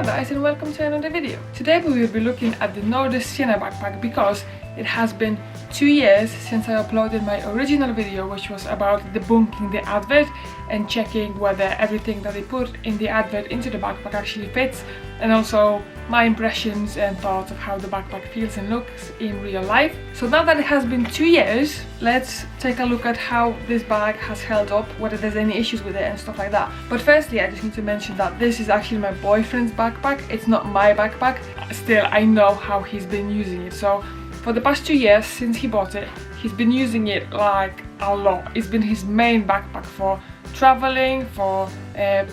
Hello guys and welcome to another video. Today we will be looking at the Nordace Siena backpack because it has been 2 years since I uploaded my original video, which was about debunking the advert and checking whether everything that they put in the advert into the backpack actually fits, and also my impressions and thoughts of how the backpack feels and looks in real life. So now that it has been 2 years, let's take a look at how this bag has held up, whether there's any issues with it and stuff like that. But firstly, I just need to mention that this is actually my boyfriend's backpack. It's not my backpack. Still, I know how he's been using it. So for the past 2 years since he bought it, he's been using it like a lot. It's been his main backpack for traveling, for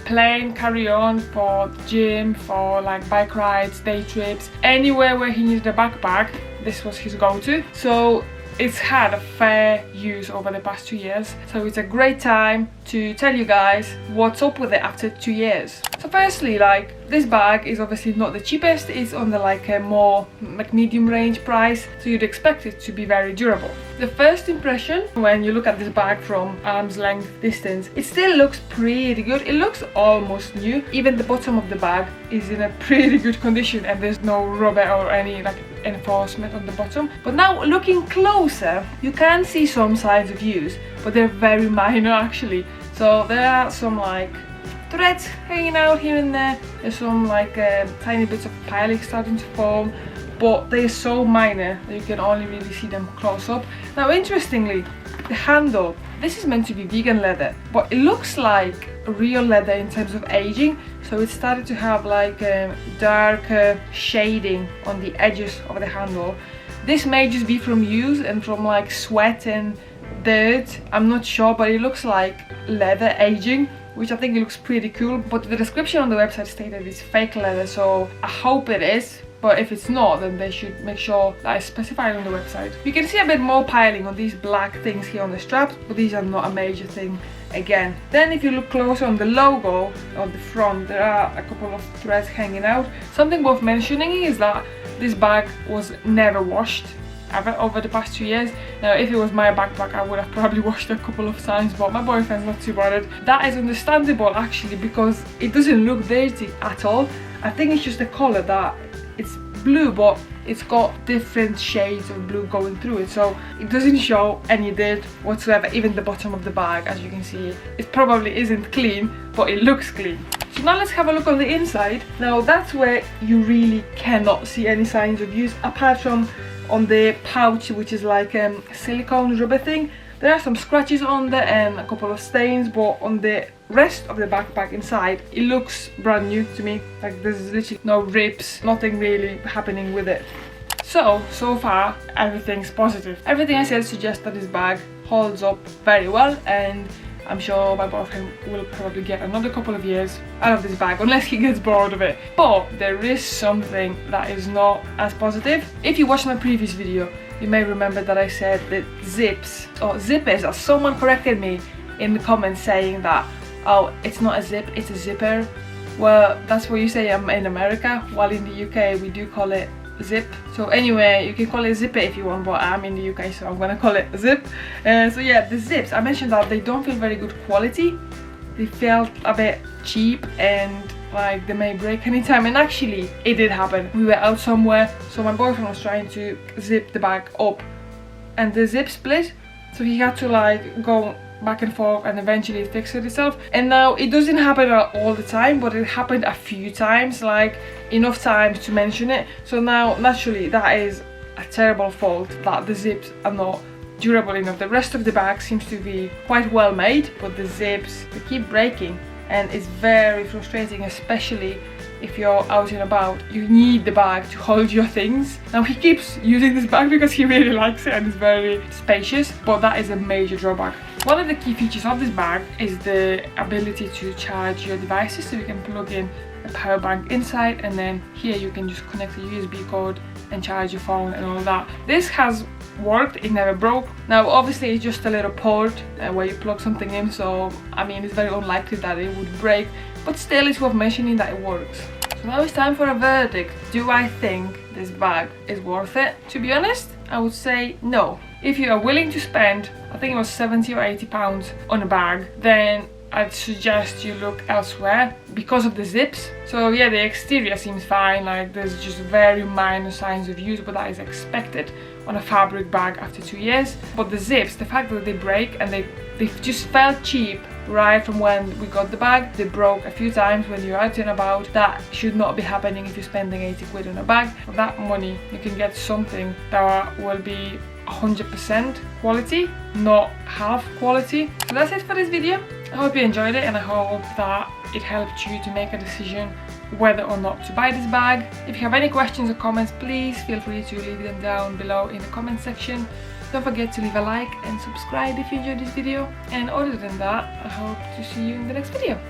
plane carry-on, for gym, for like bike rides, day trips, anywhere where he needed a backpack. This was his go-to. So it's had a fair use over the past 2 years, so it's a great time to tell you guys what's up with it after 2 years. So firstly, like, this bag is obviously not the cheapest. It's on the like a more like medium range price, so you'd expect it to be very durable. The first impression when you look at this bag from arm's length distance, it still looks pretty good. It looks almost new. Even the bottom of the bag is in a pretty good condition and there's no rubber or any like enforcement on the bottom. But now looking closer, you can see some signs of use, but they're very minor actually. So there are some like threads hanging out here and there. There's some like tiny bits of piling starting to form, but they're so minor that you can only really see them close up. Now interestingly, the handle, this is meant to be vegan leather, but it looks like real leather in terms of aging. So it started to have like darker shading on the edges of the handle. This may just be from use and from like sweat and dirt, I'm not sure, but it looks like leather aging, which I think it looks pretty cool. But the description on the website stated it's fake leather, so I hope it is. But if it's not, then they should make sure that it's specified on the website. You can see a bit more piling on these black things here on the straps, but these are not a major thing again. Then if you look closer on the logo on the front, there are a couple of threads hanging out. Something worth mentioning is that this bag was never washed ever over the past 2 years. Now if it was my backpack, I would have probably washed it a couple of times, but my boyfriend's not too bothered. That is understandable actually, because it doesn't look dirty at all. I think it's just the colour that it's blue, but it's got different shades of blue going through it, so it doesn't show any dirt whatsoever. Even the bottom of the bag, as you can see, it probably isn't clean, but it looks clean. So now let's have a look on the inside. Now that's where you really cannot see any signs of use, apart from on the pouch, which is like a silicone rubber thing. There are some scratches on there and a couple of stains, but on the rest of the backpack inside, it looks brand new to me. Like there's literally no rips, nothing really happening with it. So far everything's positive. Everything I said suggests that this bag holds up very well, and I'm sure my boyfriend will probably get another couple of years out of this bag unless he gets bored of it. But there is something that is not as positive. If you watched my previous video, you may remember that I said that zips or zippers, as someone corrected me in the comments saying that, oh, it's not a zip, it's a zipper. Well, that's what you say in America, while in the UK we do call it zip. So anyway, you can call it zipper if you want, but I'm in the UK, so I'm gonna call it zip. So yeah, the zips, I mentioned that they don't feel very good quality. They felt a bit cheap and like they may break anytime, and actually it did happen. We were out somewhere, so my boyfriend was trying to zip the bag up and the zip split, so he had to like go back and forth and eventually it fixed itself. And now it doesn't happen all the time, but it happened a few times, like enough times to mention it. So now naturally that is a terrible fault, that the zips are not durable enough. The rest of the bag seems to be quite well made, but the zips, they keep breaking, and it's very frustrating, especially if you're out and about. You need the bag to hold your things. Now he keeps using this bag because he really likes it and it's very spacious, but that is a major drawback. One of the key features of this bag is the ability to charge your devices, so you can plug in a power bank inside, and then here you can just connect a USB cord and charge your phone and all that. This has worked, it never broke. Now obviously it's just a little port where you plug something in, so I mean it's very unlikely that it would break, but still it's worth mentioning that it works. So now it's time for a verdict. Do I think this bag is worth it? To be honest, I would say no. If you are willing to spend, I think it was 70 or 80 pounds on a bag, then I'd suggest you look elsewhere because of the zips. So yeah, the exterior seems fine, like there's just very minor signs of use, but that is expected on a fabric bag after 2 years. But the zips, the fact that they break and they just felt cheap right from when we got the bag. They broke a few times when you're out and about. That should not be happening if you're spending 80 quid on a bag. For that money you can get something that will be 100% quality, not half quality. So that's it for this video. I hope you enjoyed it, and I hope that it helped you to make a decision whether or not to buy this bag. If you have any questions or comments, please feel free to leave them down below in the comment section. Don't forget to leave a like and subscribe if you enjoyed this video, and other than that, I hope to see you in the next video.